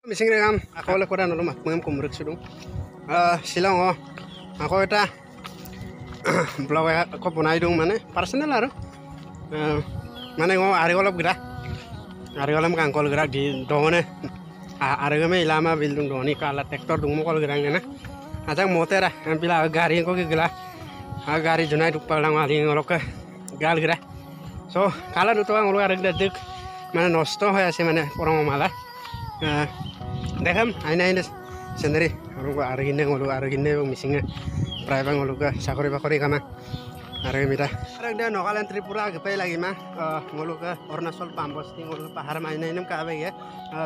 Mising regam aku oleh koran lalu mak mengem kumrek sudung silang aku eta blog aku bunai dong mana personal aru mana ari golop kangkol gerak di dongone ari game ilama bildung doni kala traktor dung mokol gerang na ajang motera bila gari ko gila gari junai duk palang ali ngolok gal gerak so kala duto ngolok ari dedek mana nosto hoya se mana porong mala देखम आइना Sendri आरगिने ngolu argine misinga private ngolu ka sakori bakori kama arge mita aragda Nagaland Tripura gepai lagi mah ngolu ka Arunachal Pambosti ngolu pahar mainainem ka abe ya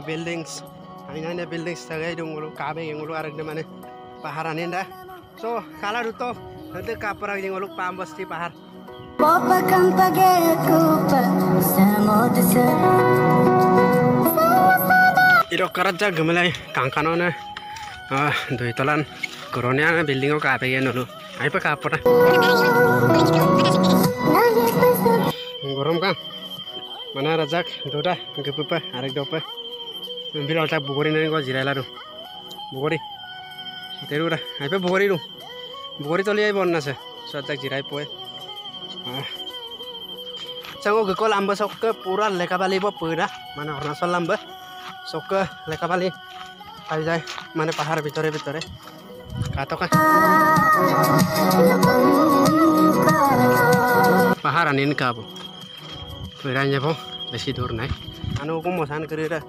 buildings aina buildings sagai dong ngolu ka abe ngolu aragda mane pahar anenda so kala duto hade ka parag ngolu Pambosti pahar Papa kan pagera kupa samodse Iro karaja gemelai kangkanona doi tolan koronia building ko kape gen nulu ai pa kapora gorom kan mana rajak doda gepupa arek dopa ambil otak bugori nani ko jirai laru bugori terura ai pa bugori toli ai bonna se satak jirai poe sango gekol amba sok pura leka bali po pura mana Arunachal lamba sok leka bali aja mana pahar bitore katoka pahar anin kabo peranya po besi dur nai anu ko mosan kerira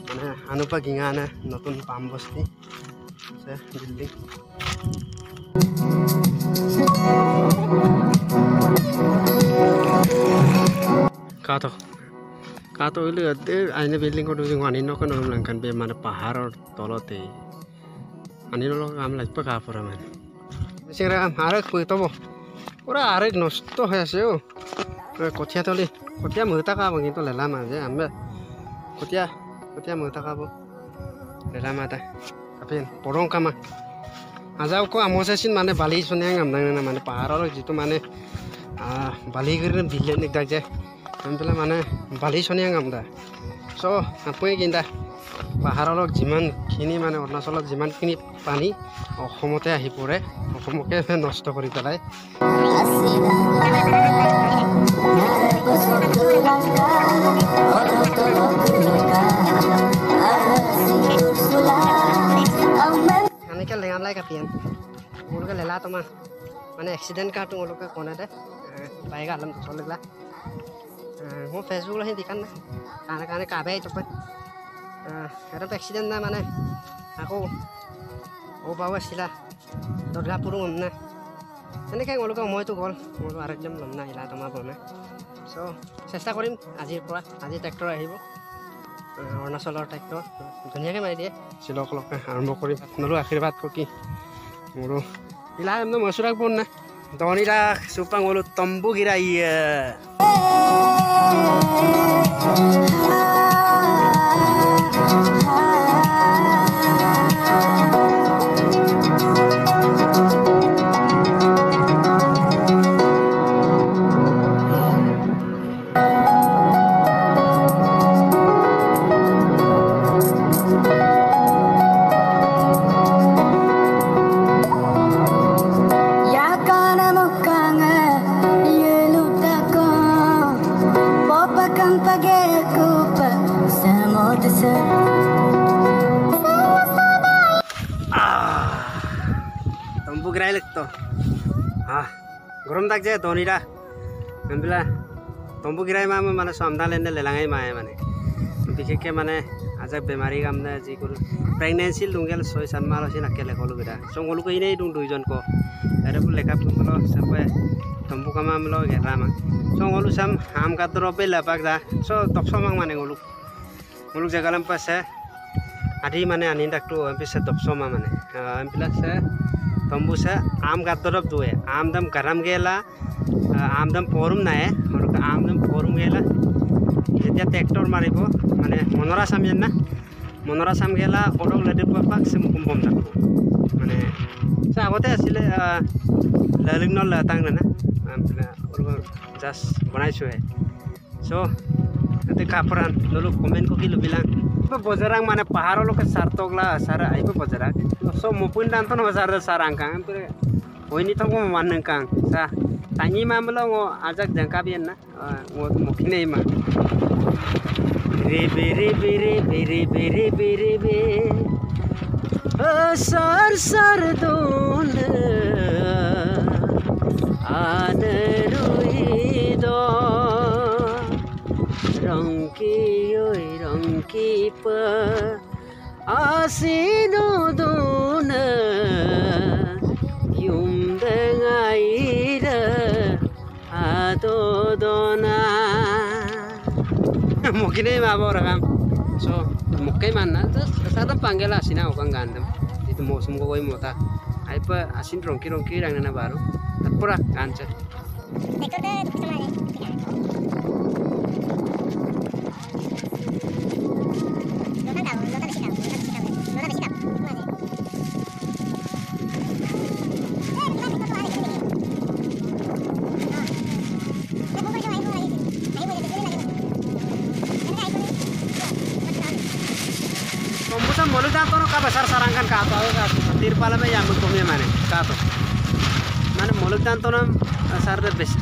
mana anu pa gingana notun Pambosti se building kato ile ade aine building ko dujung ani no kan langkan be mana pahar or tolote ani no am lagpa ka pura man misira arek puitobo ora arek nosto hayaseo kotia toli kotia muta ka bang itu lelama je ambe kotia muta ka bo lelama ta apen porong kama ajau ko amosesin mane bali sunyang am nang mane pahar or jitu mane bali girin bilen ek dag je ampela mana bali soniang amda so apoi ginda paharolok jiman kini mana Arunachalot jiman kini pani ohomote ahi pore ohomoke nosto kori pelai anike lengam lai kapian urga lela toma mana accident ka tu ngoloka kona de baiga alam to solegla mau Facebook lah hentikan lah karena kabe itu pun ada accident lah mana aku bawa sila dorla purung mana ini kayak ngolu kau mau itu gol ngolu arek jam belum nah ilah toma belum so চেষ্টা কৰিম আজিৰ পৰা আজি tractor আহিব Arunachalor tractor ধুনীয়াকৈ মাৰি দিয়ে চিলক লকে আৰম্ভ কৰিম নলো আশীৰ্বাদ কি মোৰো ইলা এমন মছুৰাক পন না দনিৰা সুপাং ngolu তম্বু গিৰা Tombu gerai lekto gorom tak je donira ambila tombu gerai ma mana samdal ende lelangai ma mane bikheke mane aja bemari gamna ji kuru pregnancy lungel 6 san malo sin akele kolu gida songolu ko ine dung duijon ko are bu lekap lo sape tombu kama amlo gerama songolu sam ham ka drobe lapak da so toksomang mane ngolu jagalam pase adi mane anin daktu ampise toksoma mane ampila se tombu se am ka drop duwe am dam garam gela am dam porum nae और am dam porum gela jetia tractor maribo mane monora samyen na monora sam gela odok lede papak se mukum bom dakku mane sa agote asile laling nol latang na ampila or just banai chue so ate kaparan dulu komen ko kilo bilang bozarang mana paharo lo ke sartogla sara aipa bozarang so mupun dan tono sara sarang kang pure ini to mo maneng kang sa tangi mamlo ngo ajak jangka bien na ngo mukine ma re sar sar don aneruido rangki pa asino dona yum dengaira adodona mukine mabor kam so mukai mana terus sadam panggil asina okang gandam itu musim koi mota aipa asin rongki rang nana baru pura gancer Kompusan mulai jangan ka besar sarangkan ka atau ka tirpala me yang mukome mane ka to mane mulai jangan sar de bes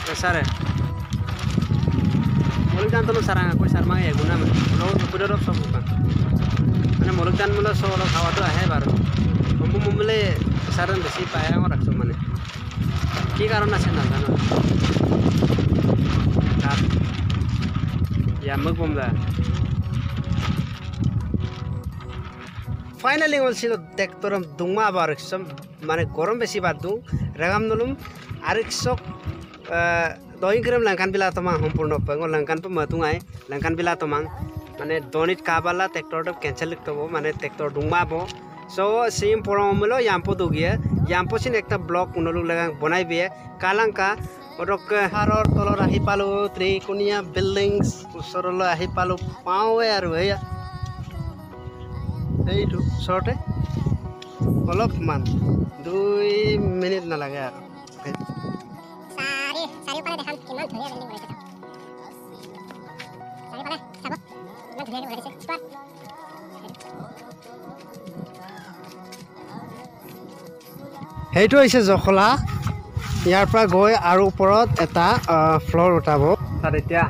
besar mulai jangan sarang aku sarma ya guna me lo udah rob सब bukan mane mulai jangan mulai solo khawa to ahe baru kompu mumle saran besi paya ngor rakso mane কি কারণ আছে না জানো ইয়ামক বমদা finally বলছিল দেখতরম দুমা আবার মানে গরম বেশি বাদ দু রাগাম নলুম আরেকশক দইগ্রাম লাঙ্কান বিলা তোমা সম্পূর্ণ পঙ্গ লাঙ্কান প মতুঙাই লাঙ্কান বিলা তোমাং মানে দনিত কাবালা ট্ৰেক্টৰ কেনসেল লিখতব মানে tractor দুমাবো so sim poromlo yampo dugia yampo sin ekta block unolu lagang bonai be kalangka orok haror tolor ahi palu trikunia buildings usorolo ahi palu pawe aru ya eitu sorte olop man 2 minute na lage aru sari pala dekham kiman dhuriya building boleche sari pala sabo kiman dhuriya boleche spot সেইটো হৈছে জখলা ইয়াৰ পৰা গৈ আৰু ওপৰত এটা floor উঠাব তাত এতিয়া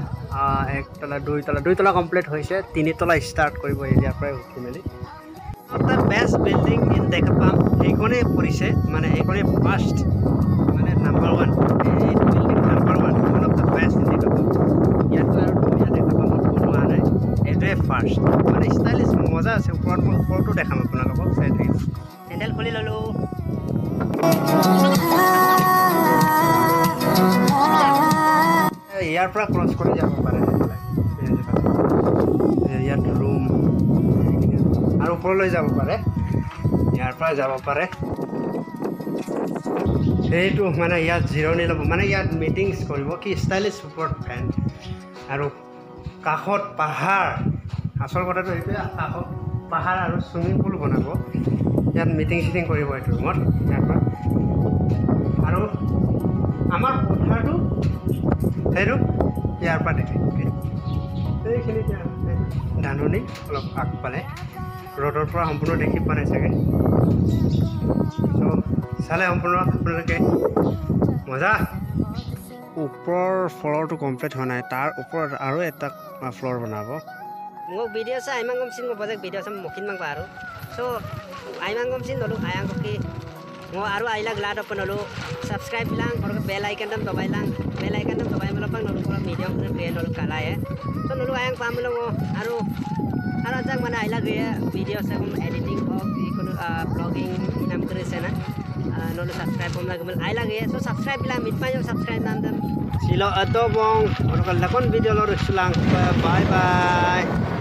দুই তলা কমপ্লিট হৈছে 3 তলা ষ্টাৰ্ট কৰিব ইয়াৰ পৰা উঠি মেলি অৰ্থাৎ বেষ্ট বিল্ডিং ইন দেখা পাম এইখনে পৰিছে মানে এইখনে ফাৰ্ষ্ট মানে নাম্বাৰ 1 এই building number 1 one of the best in দেখা পাম ইয়াত আৰু ধুনীয়া দেখা পাম বনোৱা নাই এইটোৱে ফাৰ্ষ্ট মানে ষ্টাইলিছ মজা আছে ওপৰতো দেখাম আপোনালোকক চেণ্ডেল খুলি ললো ইয়াৰ পৰা ক্ৰছ কৰি যাব পাৰে ইয়াত ৰুম আৰু ওপৰলৈ যাব পাৰে ইয়াৰ পৰা যাব পাৰে সেইটো মানে ইয়াত জিৰণি ল'ব মানে ইয়াত মিটিংছ কৰিব কি ষ্টাইলিছ ওপৰত ফেন আৰু কাষত পাহাৰ আচল কথাটো এইটোৱে কাষত পাহাৰ আৰু চুইমিং পুল বনাব ইয়াত মিটিং চিটিং কৰিব এইটো ৰুমত ইয়াৰ পৰা আৰু আমাৰ পথাৰটো সেইটো ইয়াৰ পৰা দেখে এইখিনি ধাননি অলপ আগফালে ৰ'দৰ পৰা সম্পূৰ্ণ দেখি পোৱা নাই চাগে চালে সম্পূৰ্ণ আপোনালোকে মজা ওপৰৰ ফ্ল'ৰটো কমপ্লিট হোৱা নাই তাৰ ওপৰত আৰু এটা ফ্ল'ৰ বনাব মোক ভিডিঅ' চাই আইমাং গমচিন বজাক ভিডিঅ' চাম মকিন মাং পাৰো so aimang gomsin dulu ayang koki ngo aru aila glad open dulu subscribe bilang or bell icon dam dobai lang bell icon dam dobai melapang dulu kalau video play dulu kala ya so dulu ayang pamlo ngo aru ajak mana aila gaya video sa editing of vlogging inam krise na dulu subscribe pom lagi aila gaya so subscribe bilang mitma yo subscribe dam silo adobong or lakon video lo rusulang bye bye